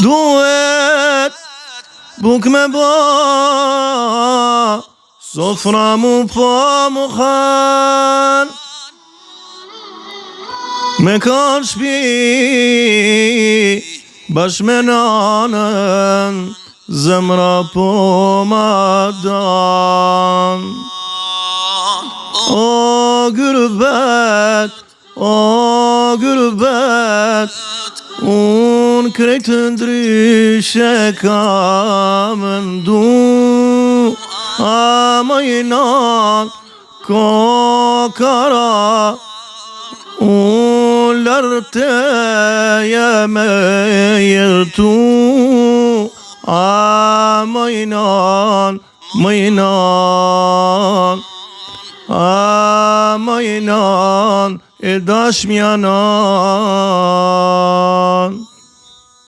duhet buk me ba sofra mu pa mu khan me kanë shpi bash me nanën zemra po ma dan. O gurbet, unë krejt të ndryshe kam ndu, a më jinan kokara, unë larteje me jetu, a më jinan, a më jinan e dashmjanan.